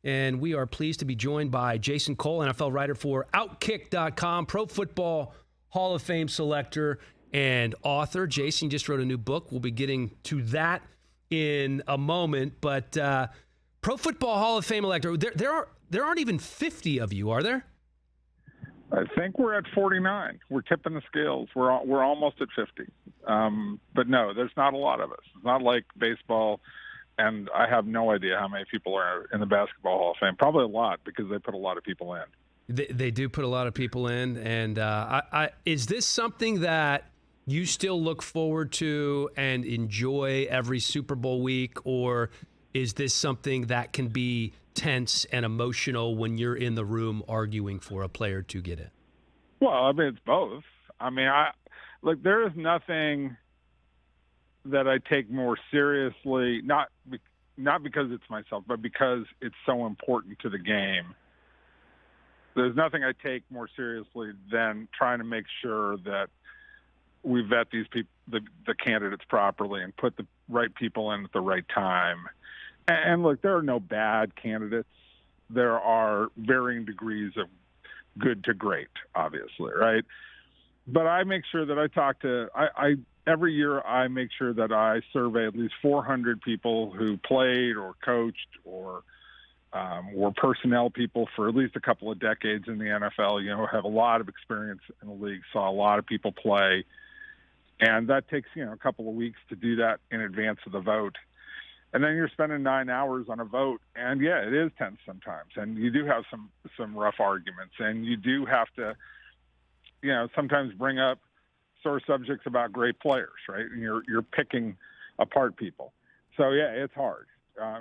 And we are pleased to be joined by Jason Cole, NFL writer for Outkick.com, Pro Football Hall of Fame selector and author. Jason just wrote a new book. We'll be getting to that in a moment. But Pro Football Hall of Fame elector, there aren't even 50 of you, are there? I think we're at 49. We're tipping the scales. We're almost at 50. But no, there's not a lot of us. It's not like baseball. And I have no idea how many people are in the Basketball Hall of Fame. Probably a lot because they put a lot of people in. They do put a lot of people in. And is this something that you still look forward to and enjoy every Super Bowl week? Or is this something that can be tense and emotional when you're in the room arguing for a player to get in? Well, I mean, it's both. I mean, there is nothing that I take more seriously, not because it's myself, but because it's so important to the game. There's nothing I take more seriously than trying to make sure that we vet these people, the candidates properly, and put the right people in at the right time. And look, there are no bad candidates. There are varying degrees of good to great, obviously, right? But I make sure that I talk to every year I make sure that I survey at least 400 people who played or coached or were personnel people for at least a couple of decades in the NFL, have a lot of experience in the league, saw a lot of people play. And that takes, a couple of weeks to do that in advance of the vote. And then you're spending 9 hours on a vote. And, yeah, it is tense sometimes. And you do have some rough arguments. And you do have to, sometimes bring up sore subjects about great players, right? And you're picking apart people. So, yeah, it's hard.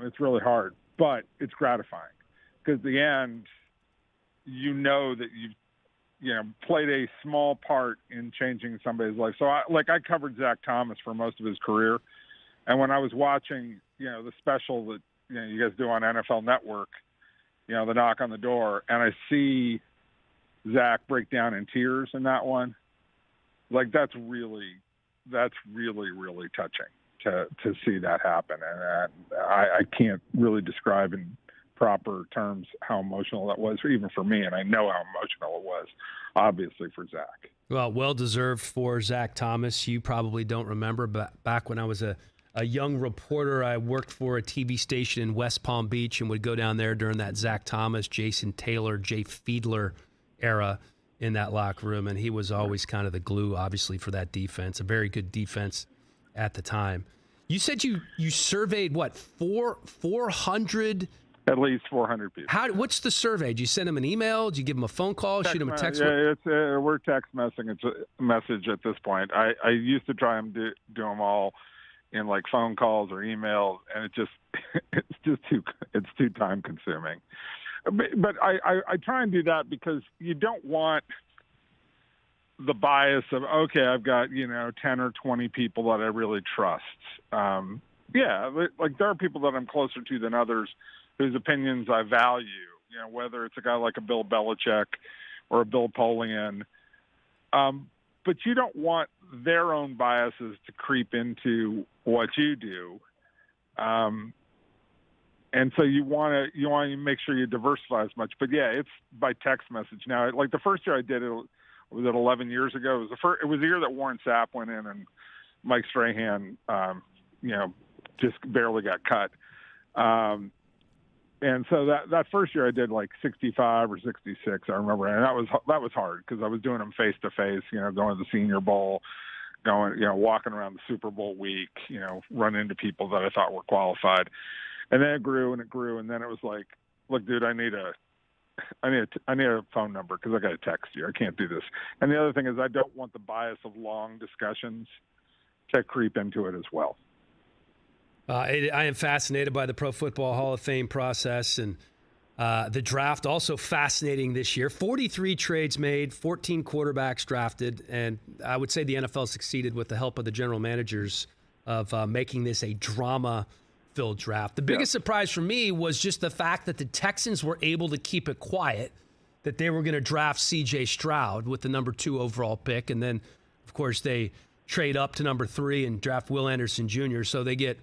It's really hard. But it's gratifying because at the end, that you've played a small part in changing somebody's life. So, I covered Zach Thomas for most of his career. And when I was watching, the special that, you guys do on NFL Network, the knock on the door, and I see Zach break down in tears in that one, that's really, really touching to see that happen. And I can't really describe in proper terms how emotional that was, even for me. And I know how emotional it was, obviously, for Zach. Well-deserved for Zach Thomas. You probably don't remember, but back when I was a young reporter, I worked for a TV station in West Palm Beach and would go down there during that Zach Thomas, Jason Taylor, Jay Fiedler era in that locker room. And he was always kind of the glue, obviously, for that defense, a very good defense at the time. You said you surveyed, 400? At least 400 people. What's the survey? Did you send them an email? Did you give them a phone call? Shoot them a text? Yeah, we're text messaging. It's a message at this point. I used to try and do them all in phone calls or emails, and it's too time consuming. But I try and do that because you don't want the bias of, okay, I've got 10 or 20 people that I really trust. There are people that I'm closer to than others whose opinions I value. Whether it's a guy like a Bill Belichick or a Bill Polian. But you don't want their own biases to creep into what you do. And so you want to make sure you diversify as much. But, yeah, it's by text message. Now, the first year I did it, was it 11 years ago? It was the year that Warren Sapp went in and Mike Strahan, just barely got cut. And so that first year I did 65 or 66, I remember. And that was hard because I was doing them face to face, going to the Senior Bowl, walking around the Super Bowl week, run into people that I thought were qualified. And then it grew. And then it was like, look, dude, I need a phone number because I got to text you. I can't do this. And the other thing is I don't want the bias of long discussions to creep into it as well. I am fascinated by the Pro Football Hall of Fame process and the draft. Also fascinating this year. 43 trades made, 14 quarterbacks drafted, and I would say the NFL succeeded with the help of the general managers of making this a drama-filled draft. The biggest surprise for me was just the fact that the Texans were able to keep it quiet, that they were going to draft C.J. Stroud with the number 2 overall pick, and then, of course, they trade up to number 3 and draft Will Anderson Jr., so they get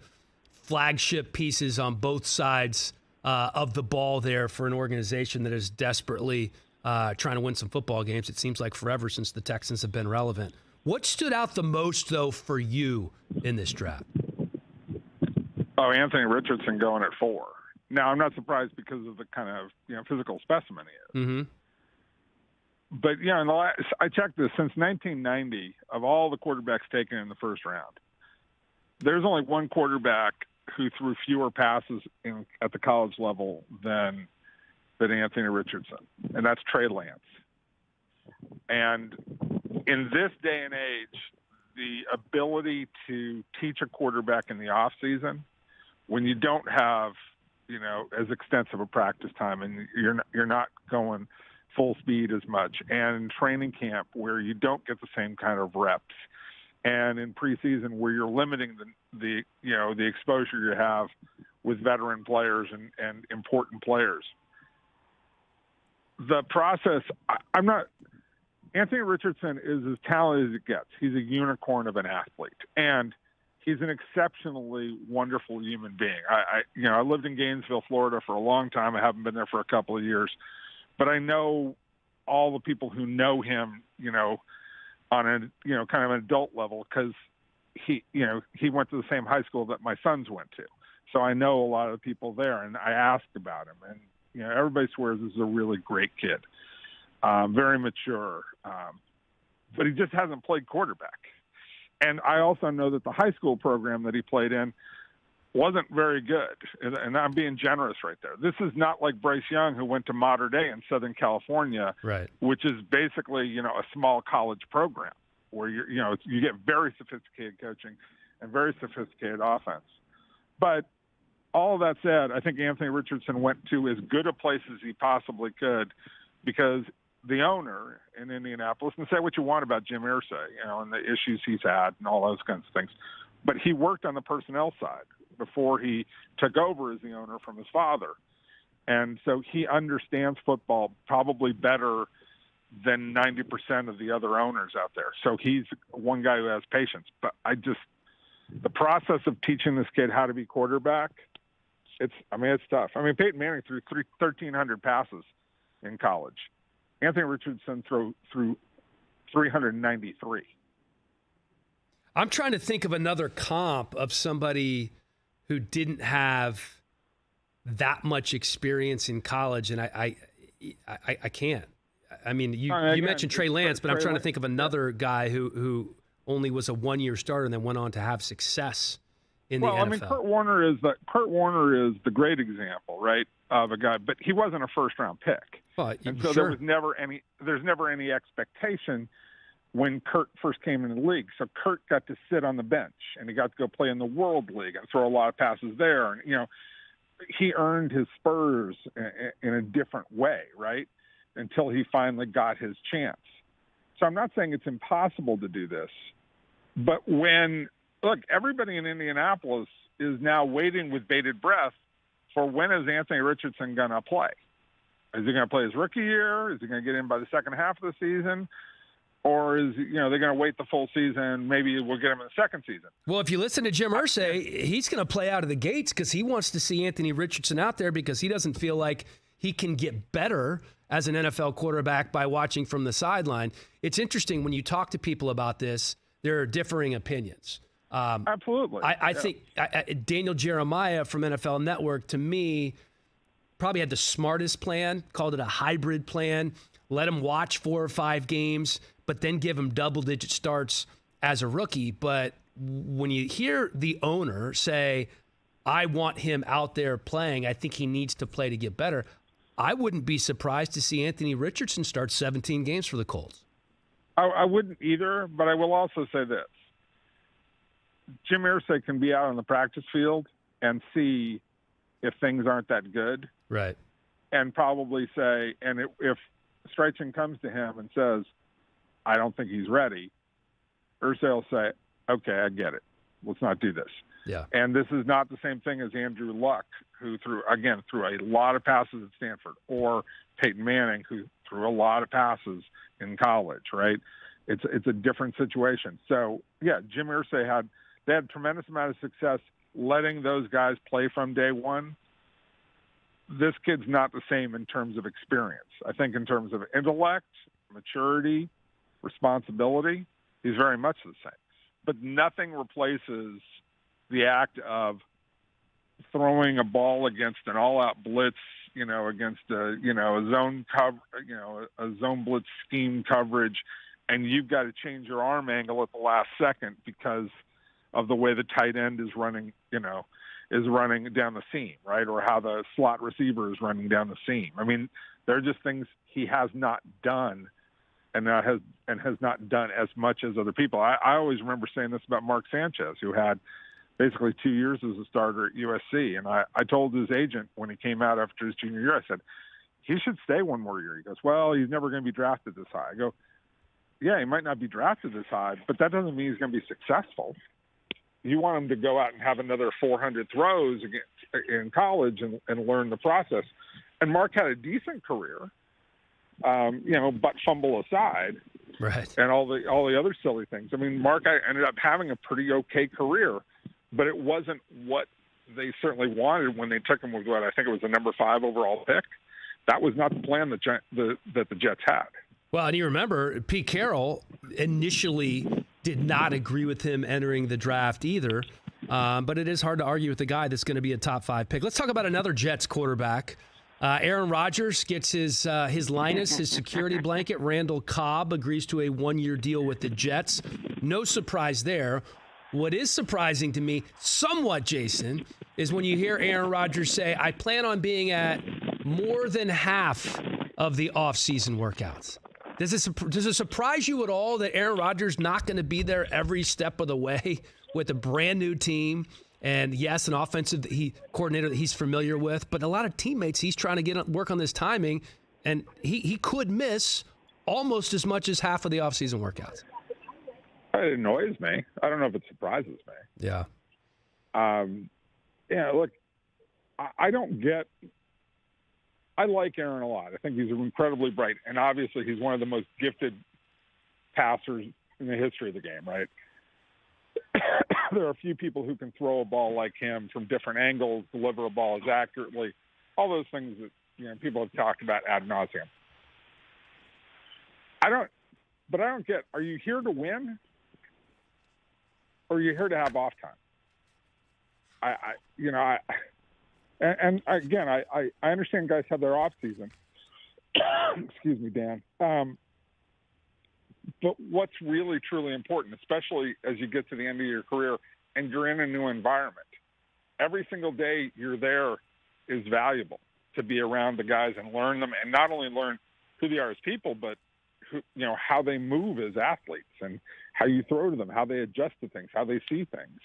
flagship pieces on both sides of the ball there for an organization that is desperately trying to win some football games. It seems like forever since the Texans have been relevant. What stood out the most, though, for you in this draft? Oh, Anthony Richardson going at 4. Now, I'm not surprised because of the kind of physical specimen he is. Mm-hmm. But I checked this, since 1990, of all the quarterbacks taken in the first round, there's only one quarterback who threw fewer passes at the college level than Anthony Richardson, and that's Trey Lance. And in this day and age, the ability to teach a quarterback in the off season, when you don't have as extensive a practice time and you're not going full speed as much, and training camp where you don't get the same kind of reps, and in preseason where you're limiting the exposure you have with veteran players and important players. The process, Anthony Richardson is as talented as it gets. He's a unicorn of an athlete, and he's an exceptionally wonderful human being. I lived in Gainesville, Florida for a long time. I haven't been there for a couple of years, but I know all the people who know him, on a kind of an adult level, because he went to the same high school that my sons went to. So I know a lot of the people there, and I asked about him, and everybody swears this is a really great kid, very mature, but he just hasn't played quarterback. And I also know that the high school program that he played in wasn't very good, and I'm being generous right there. This is not like Bryce Young, who went to Mater Dei in Southern California, right, which is basically a small college program where you get very sophisticated coaching and very sophisticated offense. But all of that said, I think Anthony Richardson went to as good a place as he possibly could, because the owner in Indianapolis, and say what you want about Jim Irsay, and the issues he's had and all those kinds of things, but he worked on the personnel side before he took over as the owner from his father. And so he understands football probably better than 90% of the other owners out there. So he's one guy who has patience. But the process of teaching this kid how to be quarterback, it's tough. Peyton Manning threw 1,300 passes in college. Anthony Richardson threw 393. I'm trying to think of another comp of somebody who didn't have that much experience in college, and I can't. You mentioned Trey Lance, but I'm trying to think of another guy who only was a one-year starter and then went on to have success in the NFL. Kurt Warner is the great example, right, of a guy, but he wasn't a first-round pick, and so sure. there's never any expectation when Kurt first came into the league. So Kurt got to sit on the bench, and he got to go play in the World League and throw a lot of passes there. And, he earned his spurs in a different way, right, until he finally got his chance. So I'm not saying it's impossible to do this, but everybody in Indianapolis is now waiting with bated breath for when is Anthony Richardson going to play? Is he going to play his rookie year? Is he going to get in by the second half of the season? Or is they're going to wait the full season? Maybe we'll get him in the second season. Well, if you listen to Jim Irsay, he's going to play out of the gates because he wants to see Anthony Richardson out there because he doesn't feel like he can get better as an NFL quarterback by watching from the sideline. It's interesting when you talk to people about this, there are differing opinions. Absolutely. I think Daniel Jeremiah from NFL Network, to me, probably had the smartest plan, called it a hybrid plan. Let him watch 4 or 5 games, but then give him double-digit starts as a rookie. But when you hear the owner say, I want him out there playing, I think he needs to play to get better, I wouldn't be surprised to see Anthony Richardson start 17 games for the Colts. I wouldn't either, but I will also say this. Jim Irsay can be out on the practice field and see if things aren't that good. Right. And probably say, if Streichen comes to him and says, I don't think he's ready, Irsay will say, okay, I get it. Let's not do this. Yeah. And this is not the same thing as Andrew Luck, who threw a lot of passes at Stanford, or Peyton Manning, who threw a lot of passes in college, right? It's a different situation. So, yeah, Jim Irsay had a tremendous amount of success letting those guys play from day one. this kid's not the same in terms of experience. I think in terms of intellect, maturity, responsibility, he's very much the same. But nothing replaces the act of throwing a ball against an all-out blitz, against a zone a zone blitz scheme coverage, and you've got to change your arm angle at the last second because of the way the tight end is running, is running down the seam, right? Or how the slot receiver is running down the seam. I mean, they're just things he has not done and has not done as much as other people. I always remember saying this about Mark Sanchez, who had basically 2 years as a starter at USC. And I told his agent when he came out after his junior year, I said, he should stay one more year. He goes, well, he's never going to be drafted this high. I go, yeah, he might not be drafted this high, but that doesn't mean he's going to be successful. You want him to go out and have another 400 throws in college and learn the process. And Mark had a decent career, butt fumble aside, right, and all the other silly things. I mean, Mark ended up having a pretty okay career, but it wasn't what they certainly wanted when they took him with what I think it was the number 5 overall pick. That was not the plan that the Jets had. Well, and you remember Pete Carroll initially did not agree with him entering the draft either, but it is hard to argue with a guy that's going to be a top 5 pick. Let's talk about another Jets quarterback. Aaron Rodgers gets his Linus, his security blanket. Randall Cobb agrees to a 1-year deal with the Jets. No surprise there. What is surprising to me, somewhat, Jason, is when you hear Aaron Rodgers say, I plan on being at more than half of the offseason workouts. Does it surprise you at all that Aaron Rodgers not going to be there every step of the way with a brand new team? And yes, an offensive coordinator that he's familiar with, but a lot of teammates he's trying to work on this timing, and he could miss almost as much as half of the offseason workouts. It annoys me. I don't know if it surprises me. Yeah. Look, I don't get – I like Aaron a lot. I think he's incredibly bright, and obviously he's one of the most gifted passers in the history of the game, right? There are a few people who can throw a ball like him from different angles, deliver a ball as accurately, all those things that people have talked about ad nauseum. I don't get, are you here to win or are you here to have off time? I understand guys have their off season. Excuse me, Dan. But what's really, truly important, especially as you get to the end of your career and you're in a new environment, every single day you're there is valuable to be around the guys and learn them, and not only learn who they are as people, but how they move as athletes and how you throw to them, how they adjust to things, how they see things.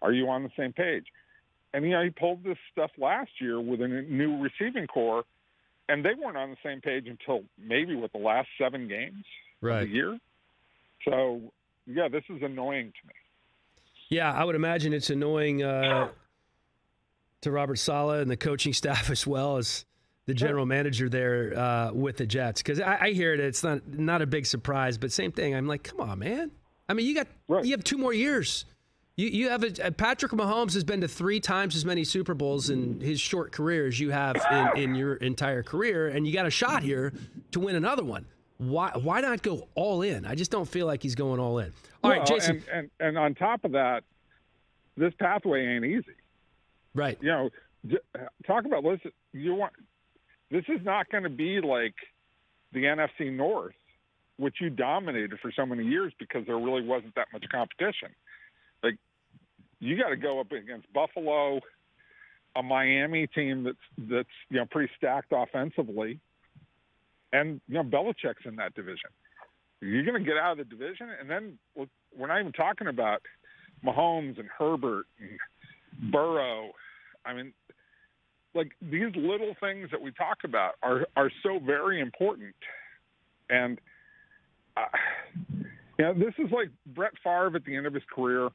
Are you on the same page? And, he pulled this stuff last year with a new receiving core, and they weren't on the same page until maybe the last 7 games of the year. So, yeah, this is annoying to me. Yeah, I would imagine it's annoying to Robert Saleh and the coaching staff as well as the general manager there with the Jets. Because I hear it. It's not a big surprise, but same thing. I'm like, come on, man. I mean, you have 2 more years. You have Patrick Mahomes has been to 3 times as many Super Bowls in his short career as you have in your entire career, and you got a shot here to win another one. Why not go all in? I just don't feel like he's going all in. All right, Jason. And on top of that, this pathway ain't easy. Right. Talk about this is not going to be like the NFC North, which you dominated for so many years because there really wasn't that much competition. Like, you got to go up against Buffalo, a Miami team that's pretty stacked offensively, and Belichick's in that division. You're going to get out of the division, and then we're not even talking about Mahomes and Herbert and Burrow. I mean, like, these little things that we talk about are so very important. And this is like Brett Favre at the end of his career.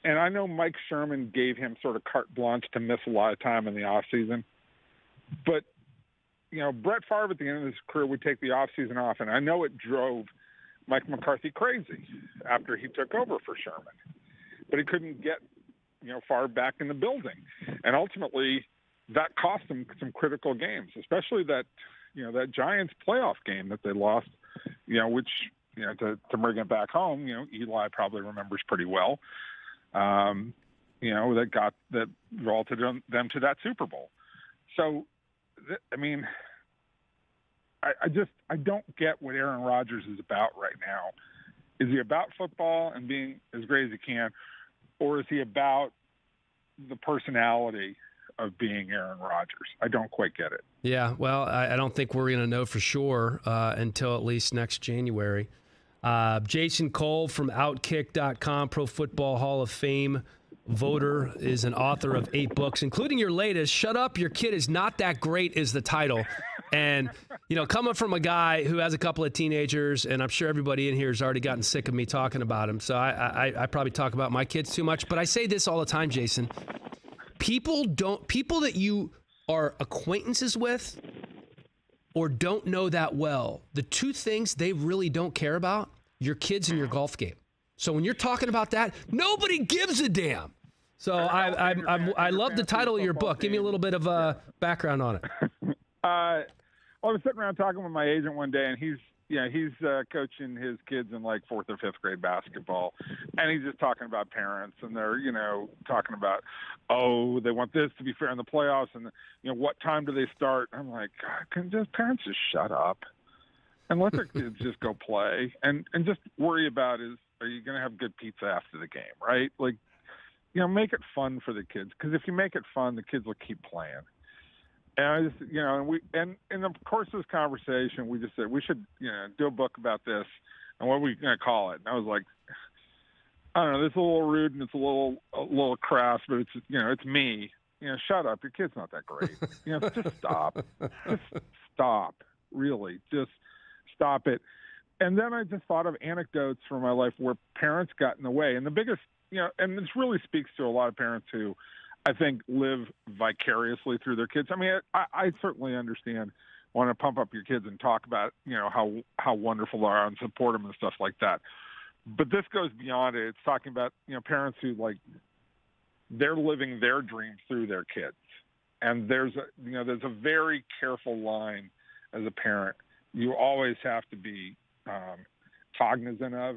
And I know Mike Sherman gave him sort of carte blanche to miss a lot of time in the offseason. But, Brett Favre at the end of his career would take the offseason off. And I know it drove Mike McCarthy crazy after he took over for Sherman. But he couldn't get, Favre back in the building. And ultimately, that cost them some critical games, especially that Giants playoff game that they lost, which, to bring it back home, Eli probably remembers pretty well, that vaulted them to that Super Bowl. So, I don't get what Aaron Rodgers is about right now. Is he about football and being as great as he can, or is he about the personality of being Aaron Rodgers? I don't quite get it. Yeah, well, I don't think we're going to know for sure until at least next January. Jason Cole from Outkick.com, Pro Football Hall of Fame voter, is an author of 8 books, including your latest, Shut Up, Your Kid Is Not That Great, is the title. And, coming from a guy who has a couple of teenagers, and I'm sure everybody in here has already gotten sick of me talking about him, so I probably talk about my kids too much, but I say this all the time, Jason. People that you are acquaintances with or don't know that well, the two things they really don't care about, your kids and your golf game. So when you're talking about that, nobody gives a damn. So I love the title of your book. Give me a little bit of background on it. I was sitting around talking with my agent one day, and he's coaching his kids in like 4th or 5th grade basketball, and he's just talking about parents, and they're talking about, they want this to be fair in the playoffs, and what time do they start? I'm like, God, can parents just shut up and let their kids just go play and just worry about are you going to have good pizza after the game, right? Like, make it fun for the kids, because if you make it fun, the kids will keep playing. And I just, and in the course of this conversation, we just said we should, do a book about this, and what are we going to call it? And I was like, I don't know, this is a little rude and it's a little crass, but it's, it's me. Shut up, your kid's not that great. Just stop. Just stop. Really, just stop it. And then I just thought of anecdotes from my life where parents got in the way, and the biggest, and this really speaks to a lot of parents who I think live vicariously through their kids. I mean, I certainly understand want to pump up your kids and talk about, how wonderful they are and support them and stuff like that. But this goes beyond it. It's talking about, parents who, like, they're living their dreams through their kids. And there's a very careful line as a parent you always have to be cognizant of.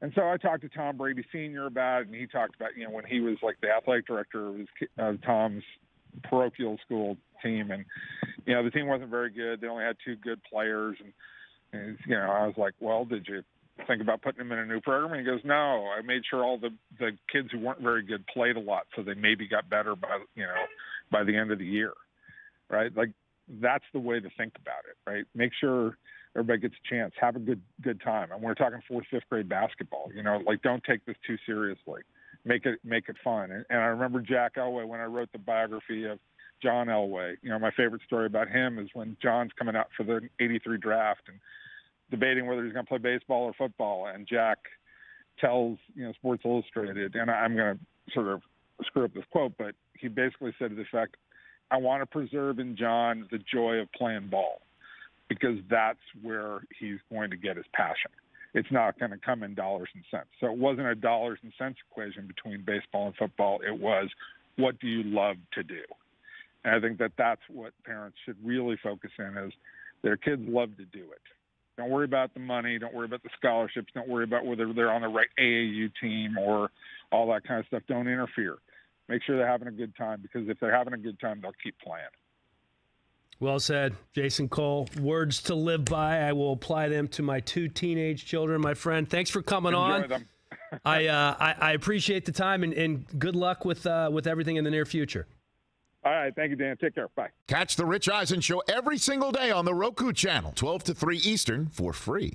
And so I talked to Tom Brady Sr. about it, and he talked about, when he was like the athletic director of Tom's parochial school team, and, the team wasn't very good. They only had 2 good players. And I was like, well, did you think about putting them in a new program? And he goes, no, I made sure all the kids who weren't very good played a lot, so they maybe got better by the end of the year, right? Like, that's the way to think about it, right? Make sure everybody gets a chance, have a good time. And we're talking 4th, 5th grade basketball, don't take this too seriously. Make it fun. And I remember Jack Elway, when I wrote the biography of John Elway, my favorite story about him is when John's coming out for the 83 draft and debating whether he's going to play baseball or football. And Jack tells, Sports Illustrated, and I'm going to sort of screw up this quote, but he basically said to the effect, I want to preserve in John the joy of playing ball, because that's where he's going to get his passion. It's not going to come in dollars and cents. So it wasn't a dollars and cents equation between baseball and football. It was, what do you love to do? And I think that's what parents should really focus in, is their kids love to do it. Don't worry about the money. Don't worry about the scholarships. Don't worry about whether they're on the right AAU team or all that kind of stuff. Don't interfere. Make sure they're having a good time, because if they're having a good time, they'll keep playing. Well said, Jason Cole. Words to live by. I will apply them to my 2 teenage children, my friend. Thanks for coming on. Enjoy them. I appreciate the time, and good luck with everything in the near future. All right. Thank you, Dan. Take care. Bye. Catch the Rich Eisen Show every single day on the Roku channel, 12 to 3 Eastern, for free.